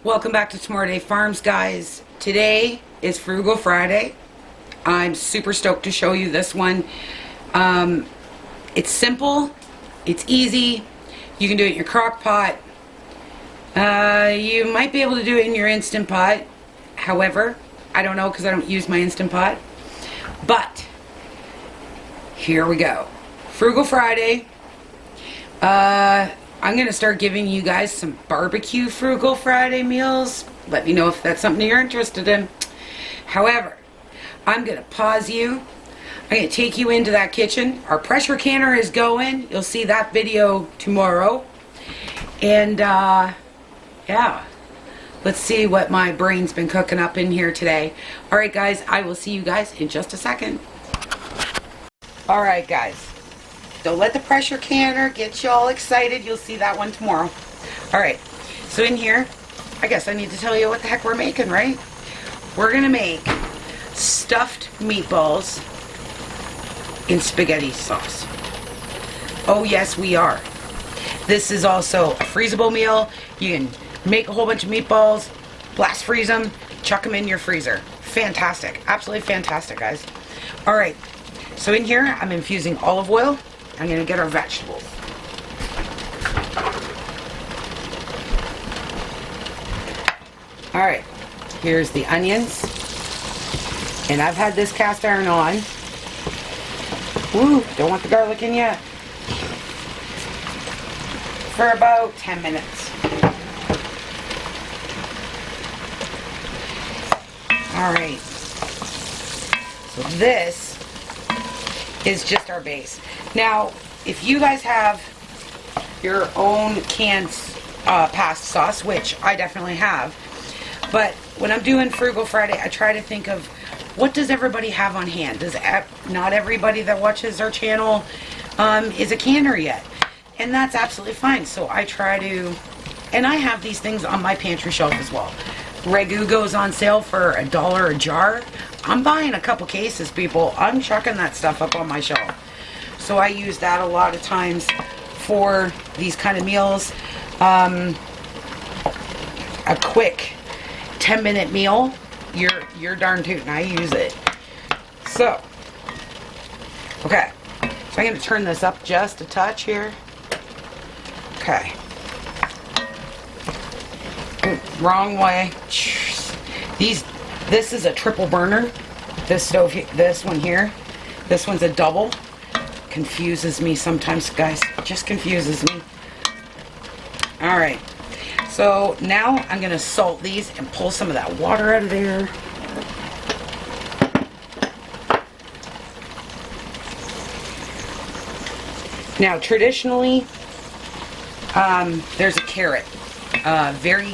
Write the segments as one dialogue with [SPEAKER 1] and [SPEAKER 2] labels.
[SPEAKER 1] Welcome back to Tomorrow Day Farms, guys. Today is Frugal Friday. I'm super stoked to show you this one. It's simple, it's easy. You can do it in your crock pot. You might be able to do it in your Instant Pot. However, I don't know because I don't use my Instant Pot. But here we go. Frugal Friday. I'm going to start giving you guys some barbecue Frugal Friday meals. Let me know if that's something you're interested in. However, I'm going to pause you. I'm going to take you into that kitchen. Our pressure canner is going. You'll see that video tomorrow. And, yeah. Let's see what my brain's been cooking up in here today. Alright, guys. I will see you guys in just a second. Alright, guys. Don't let the pressure canner get you all excited. You'll see that one tomorrow. Alright, so in here, I guess I need to tell you what the heck we're making, right? We're going to make stuffed meatballs in spaghetti sauce. Oh yes, we are. This is also a freezable meal. You can make a whole bunch of meatballs, blast freeze them, chuck them in your freezer. Fantastic. Absolutely fantastic, guys. Alright, so in here, I'm infusing olive oil. I'm going to get our vegetables. Alright, here's the onions. And I've had this cast iron on. Woo, don't want the garlic in yet. For about 10 minutes. Alright. So this is just our base. Now, if you guys have your own canned pasta sauce, which I definitely have, but when I'm doing Frugal Friday, I try to think of what does everybody have on hand. Not everybody that watches our channel is a canner yet, and that's absolutely fine. So I try to, and I have these things on my pantry shelf as well. Ragu goes on sale for $1 a jar. I'm buying a couple cases, people. I'm chucking that stuff up on my shelf. So I use that a lot of times for these kind of meals. A quick 10-minute meal, you're darn tootin'. I use it. So, okay. So I'm going to turn this up just a touch here. Okay. Ooh, wrong way. This is a triple burner. This stove, this one here. This one's a double. Confuses me sometimes, guys. Just confuses me. Alright. So now I'm going to salt these and pull some of that water out of there. Now, traditionally, there's a carrot. Very,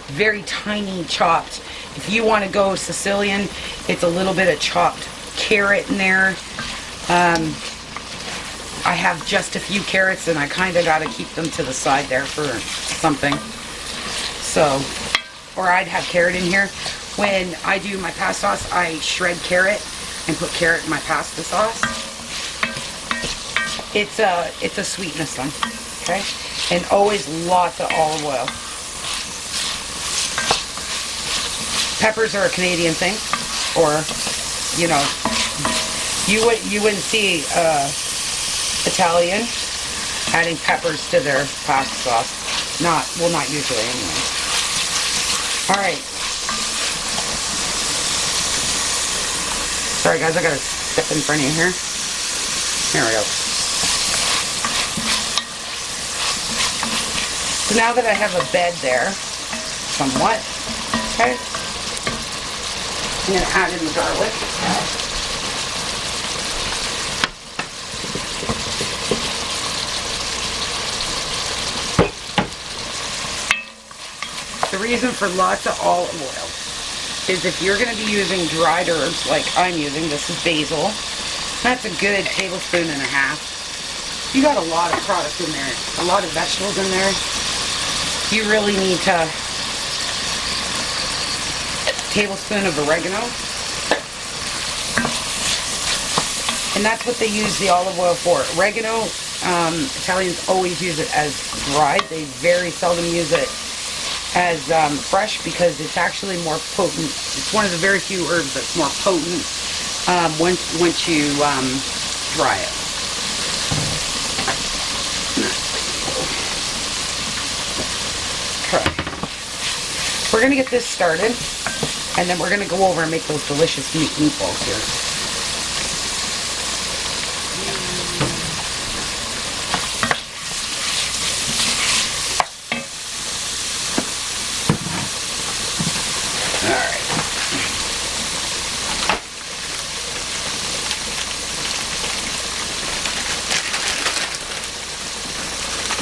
[SPEAKER 1] very tiny chopped. If you want to go Sicilian, it's a little bit of chopped carrot in there. I have just a few carrots, and I kind of got to keep them to the side there for something. So, or I'd have carrot in here. When I do my pasta sauce, I shred carrot and put carrot in my pasta sauce. It's a sweetness thing, okay? And always lots of olive oil. Peppers are a Canadian thing, or, you know, you wouldn't see Italian adding peppers to their pasta sauce. Not usually anyway. Alright. Sorry guys, I gotta step in front of you here. Here we go. So now that I have a bed there, somewhat, okay, I'm going to add in the garlic. The reason for lots of olive oil is if you're going to be using dried herbs like I'm using, this is basil, that's a good tablespoon and a half. You got a lot of product in there, a lot of vegetables in there. You really need to tablespoon of oregano, and that's what they use the olive oil for. Oregano, Italians always use it as dried. They very seldom use it as fresh because it's actually more potent. It's one of the very few herbs that's more potent once you dry it. Okay. We're going to get this started, and then we're going to go over and make those delicious meatballs here.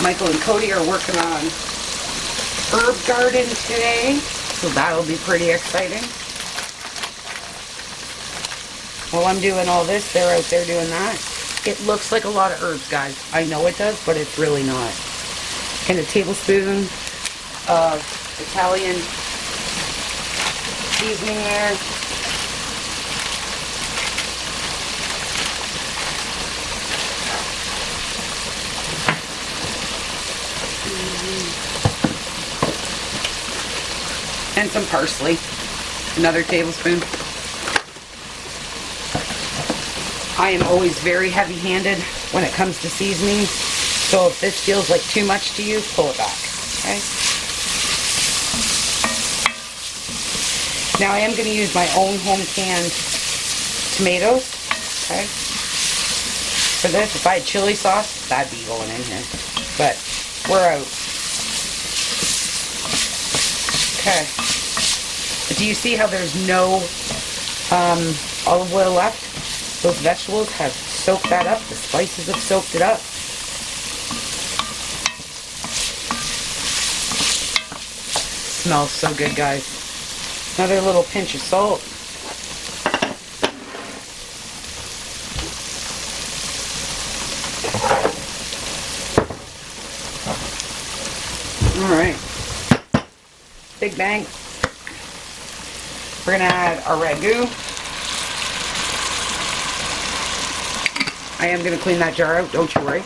[SPEAKER 1] Michael and Cody are working on herb garden today, so that'll be pretty exciting. While I'm doing all this, they're out there doing that. It looks like a lot of herbs, guys. I know it does, but it's really not. And a tablespoon of Italian seasoning there. And some parsley, another tablespoon. I am always very heavy-handed when it comes to seasoning, so if this feels like too much to you, pull it back, okay? Now I am going to use my own home-canned tomatoes, okay? For this, if I had chili sauce, that'd be going in here, but we're out. Okay. But do you see how there's no olive oil left? Those vegetables have soaked that up. The spices have soaked it up. Smells so good, guys. Another little pinch of salt. Alright. Big bang. We're going to add our ragu. I am going to clean that jar out, don't you worry.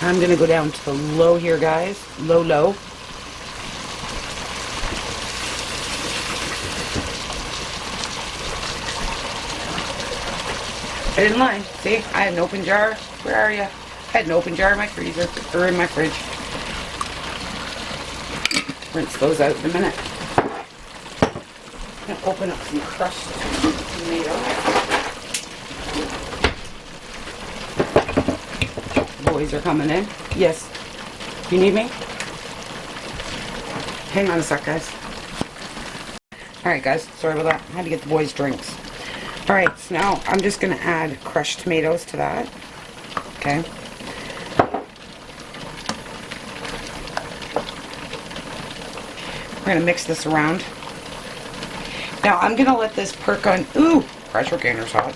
[SPEAKER 1] I'm going to go down to the low here, guys. Low, low. I didn't lie. See, I had an open jar. Where are you? I had an open jar in my freezer, or in my fridge. Rinse those out in a minute. I'm going to open up some crushed tomatoes. Boys are coming in. Yes. You need me? Hang on a sec, guys. Alright, guys. Sorry about that. I had to get the boys drinks. Alright, so now I'm just going to add crushed tomatoes to that. Okay. We're going to mix this around. Now I'm going to let this perk on. Ooh! Pressure gainer's hot.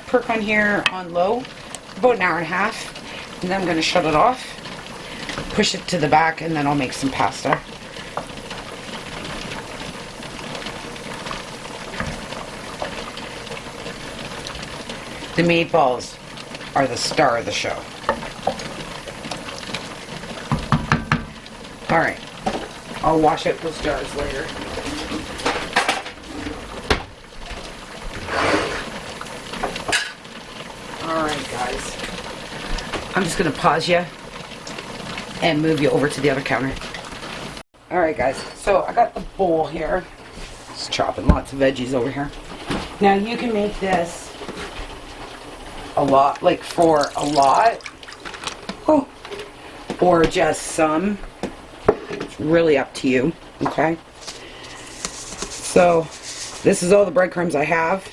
[SPEAKER 1] Perk on here on low. About an hour and a half, and then I'm going to shut it off, push it to the back, and then I'll make some pasta. The meatballs are the star of the show. Alright, I'll wash out those jars later. Alright, guys. I'm just going to pause you and move you over to the other counter. Alright, guys. So I got the bowl here. Just chopping lots of veggies over here. Now you can make this a lot, like for a lot. Oh, or just some. It's really up to you. Okay. So this is all the breadcrumbs I have.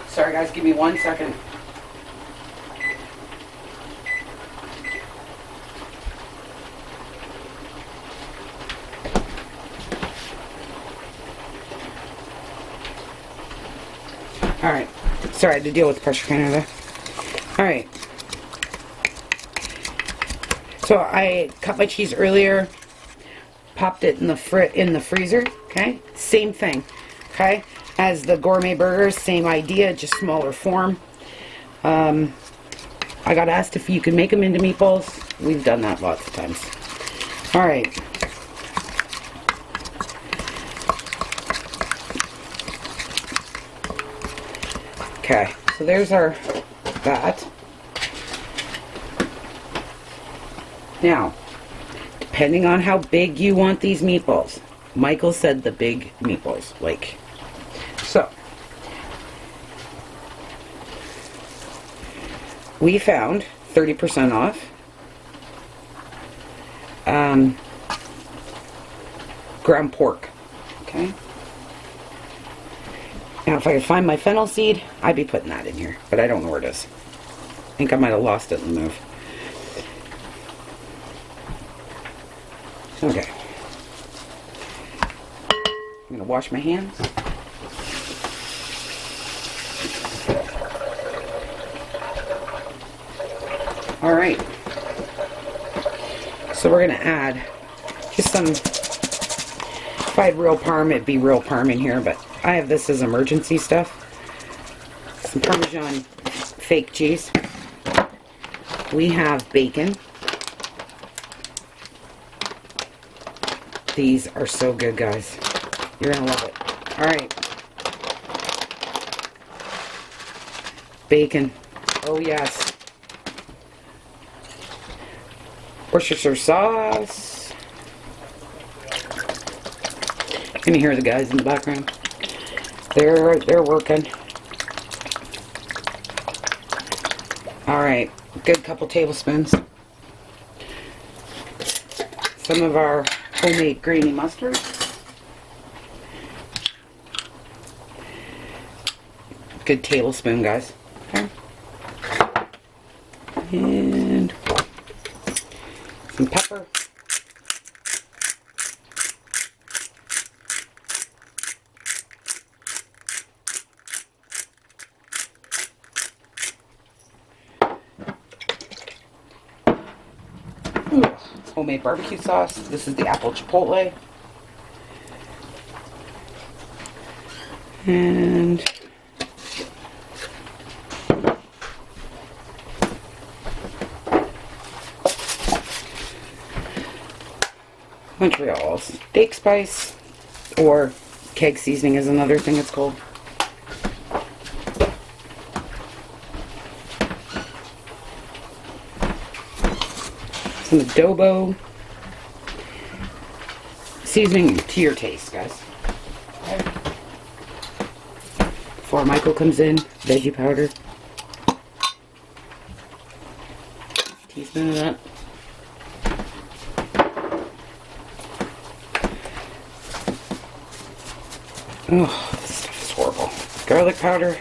[SPEAKER 1] Sorry guys, give me 1 second. Alright, sorry, I had to deal with the pressure canner there. Alright. So I cut my cheese earlier. popped it in the freezer. Okay, same thing. Okay, as the gourmet burgers, same idea, just smaller form. I got asked if you could make them into meatballs. We've done that lots of times. All right. Okay, so there's our that. Now, depending on how big you want these meatballs, Michael said the big meatballs, like so. We found 30% off ground pork. Okay. Now, if I could find my fennel seed, I'd be putting that in here, but I don't know where it is. I think I might have lost it in the move. Okay. I'm going to wash my hands. Alright. So we're going to add just some, if I had real parm, it'd be real parm in here, but I have this as emergency stuff. Some Parmesan fake cheese. We have bacon. These are so good, guys. You're gonna love it. Alright. Bacon. Oh yes. Worcestershire sauce. You can hear the guys in the background. They're working. Alright. Good couple tablespoons. Some of our homemade grainy mustard. Good tablespoon, guys. Okay. And some pepper. Homemade barbecue sauce. This is the apple chipotle. And Montreal steak spice, or keg seasoning is another thing it's called. Some adobo. Seasoning to your taste, guys. Okay. Before Michael comes in, veggie powder. Teaspoon of that. Oh, this stuff is horrible. Garlic powder.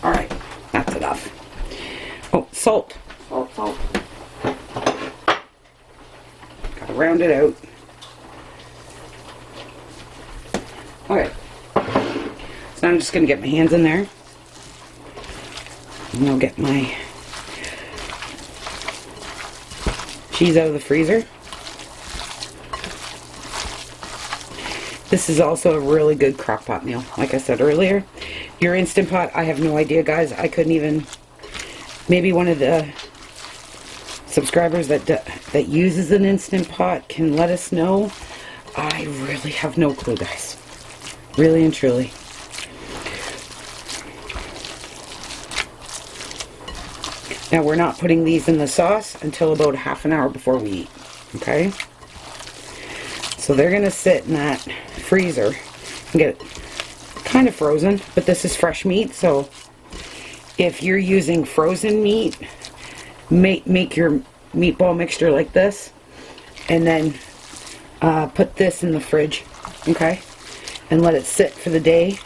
[SPEAKER 1] Alright, that's enough. Oh, salt. Salt. Gotta round it out. Okay. So I'm just gonna get my hands in there. And I'll get my cheese out of the freezer. This is also a really good crock pot meal. Like I said earlier, your Instant Pot, I have no idea, guys. I couldn't even, maybe one of the subscribers that uses an Instant Pot can let us know. I really have no clue, guys. Really and truly. Now, we're not putting these in the sauce until about half an hour before we eat, okay? So they're going to sit in that freezer and get kind of frozen, but this is fresh meat, so if you're using frozen meat, make your meatball mixture like this, and then put this in the fridge, okay? And let it sit for the day.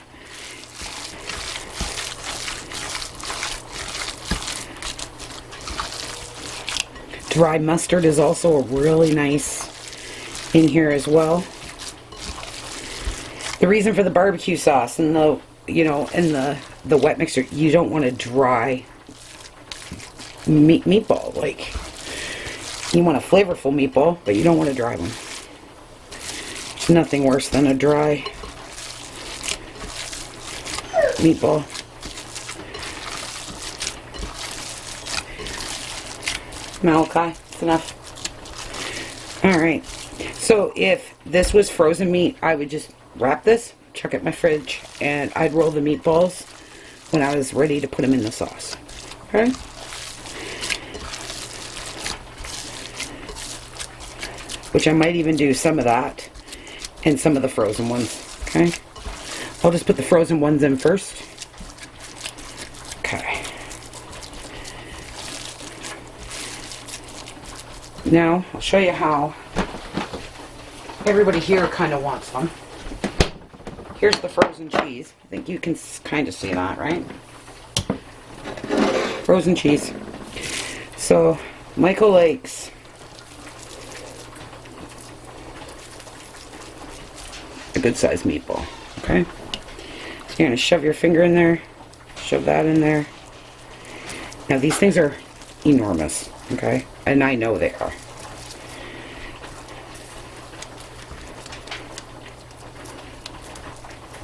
[SPEAKER 1] Dry mustard is also really nice in here as well. The reason for the barbecue sauce and the, you know, and the the wet mixture, you don't want a dry meatball. Like, you want a flavorful meatball, but you don't want a dry one. There's nothing worse than a dry meatball. Malachi, it's enough. Alright, so if this was frozen meat, I would just wrap this, chuck it in my fridge, and I'd roll the meatballs when I was ready to put them in the sauce. Okay? Which I might even do some of that and some of the frozen ones. Okay? I'll just put the frozen ones in first. Okay. Now, I'll show you how everybody here kind of wants them. Here's the frozen cheese. I think you can kind of see that, right? Frozen cheese. So, Michael likes a good sized meatball. Okay? So you're going to shove your finger in there, shove that in there. Now, these things are enormous. Okay? And I know they are.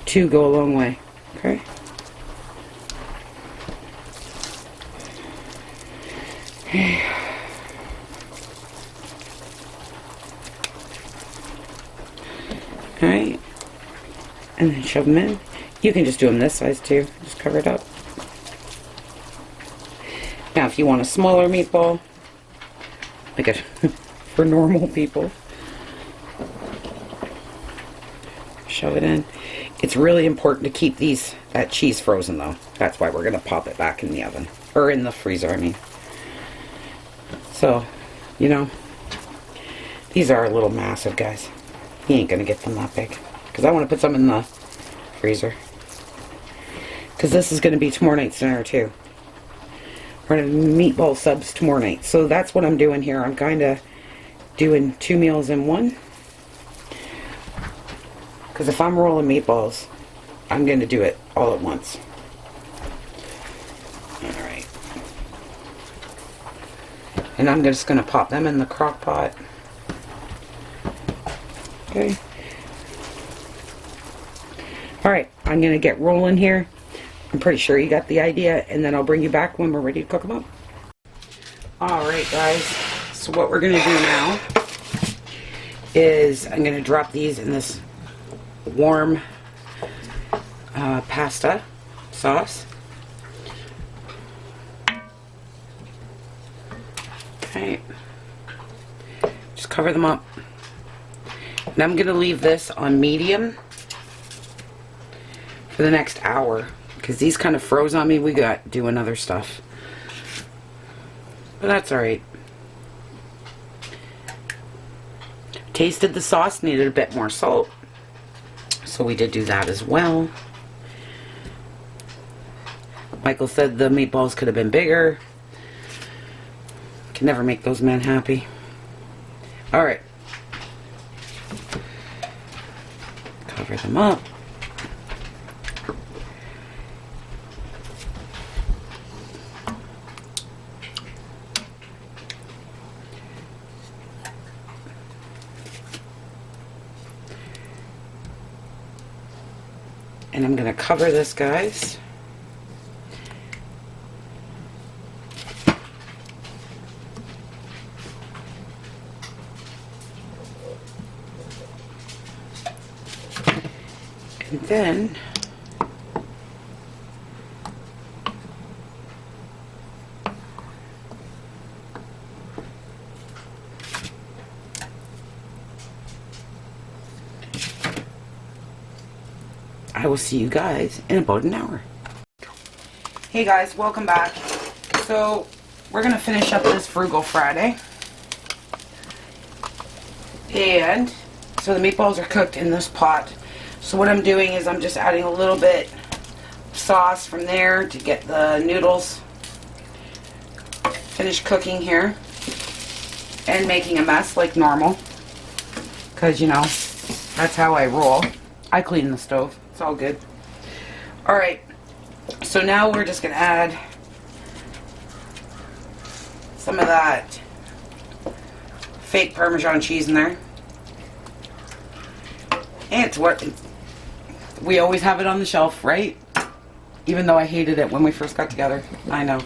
[SPEAKER 1] Two go a long way. Okay? Alright. And then shove them in. You can just do them this size too. Just cover it up. Now if you want a smaller meatball, like a for normal people, shove it in. It's really important to keep that cheese frozen though. That's why we're going to pop it back in the oven. Or in the freezer, I mean. So, you know, these are a little massive, guys. You ain't going to get them that big. Because I want to put some in the freezer. Because this is going to be tomorrow night's dinner too. We're going to have meatball subs tomorrow night. So that's what I'm doing here. I'm kind of doing 2 meals in one. Because if I'm rolling meatballs, I'm going to do it all at once. Alright. And I'm just going to pop them in the crock pot. Okay. Alright, I'm going to get rolling here. I'm pretty sure you got the idea, and then I'll bring you back when we're ready to cook them up. Alright guys, so what we're going to do now is I'm going to drop these in this warm pasta sauce. Okay, just cover them up. And I'm going to leave this on medium for the next hour because these kind of froze on me. We got doing other stuff, but that's alright. Tasted the sauce, needed a bit more salt, so we did do that as well. Michael said the meatballs could have been bigger. Can never make those men happy. Alright. Cover them up. And I'm going to cover this, guys. And then I will see you guys in about an hour. Hey guys, welcome back. So we're gonna finish up this Frugal Friday. And so the meatballs are cooked in this pot. So what I'm doing is I'm just adding a little bit of sauce from there to get the noodles finished cooking here. And making a mess like normal. Because, you know, that's how I roll. I clean the stove. It's all good. Alright. So now we're just going to add some of that fake Parmesan cheese in there. And it's what we always have it on the shelf, right? Even though I hated it when we first got together. I know.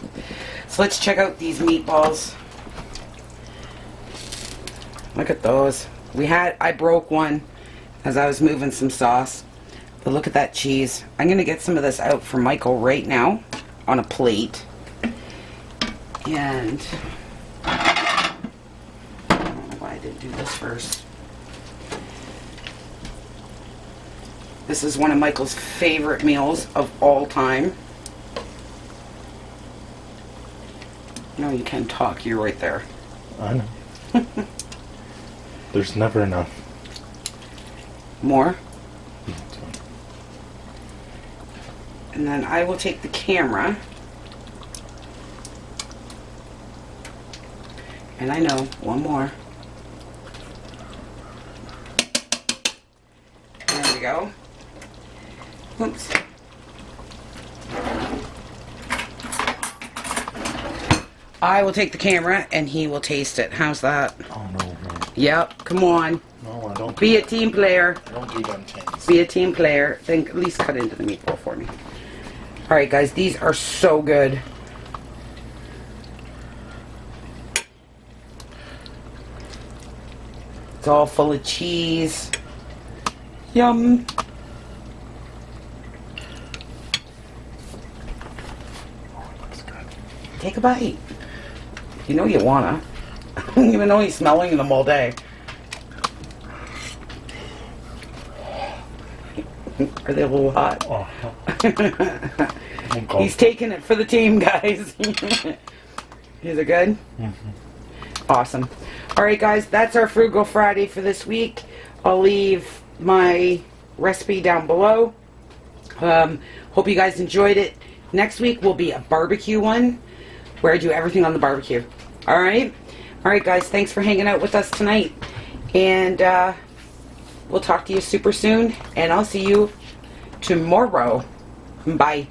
[SPEAKER 1] So let's check out these meatballs. Look at those. I broke one as I was moving some sauce. But look at that cheese. I'm going to get some of this out for Michael right now on a plate. And I don't know why I didn't do this first. This is one of Michael's favorite meals of all time. No, you can talk. You're right there.
[SPEAKER 2] I know. There's never enough.
[SPEAKER 1] More? And then I will take the camera. And I know, one more. There we go. Oops. I will take the camera and he will taste it. How's that?
[SPEAKER 2] Oh, no.
[SPEAKER 1] Yep, come on.
[SPEAKER 2] No, I don't.
[SPEAKER 1] Be a team player.
[SPEAKER 2] I don't do them things.
[SPEAKER 1] Be a team player. Then at least cut into the meatball for me. Alright guys, these are so good. It's all full of cheese. Yum.
[SPEAKER 2] Oh, it looks good.
[SPEAKER 1] Take a bite. You know you wanna. Even though he's smelling them all day. Are they a little hot?
[SPEAKER 2] Oh,
[SPEAKER 1] He's taking it for the team, guys. These are good? Awesome. Alright guys, that's our Frugal Friday for this week. I'll leave my recipe down below. Hope you guys enjoyed it. Next week will be a barbecue one, where I do everything on the barbecue. Alright? Alright guys, thanks for hanging out with us tonight. And we'll talk to you super soon. And I'll see you tomorrow. Bye.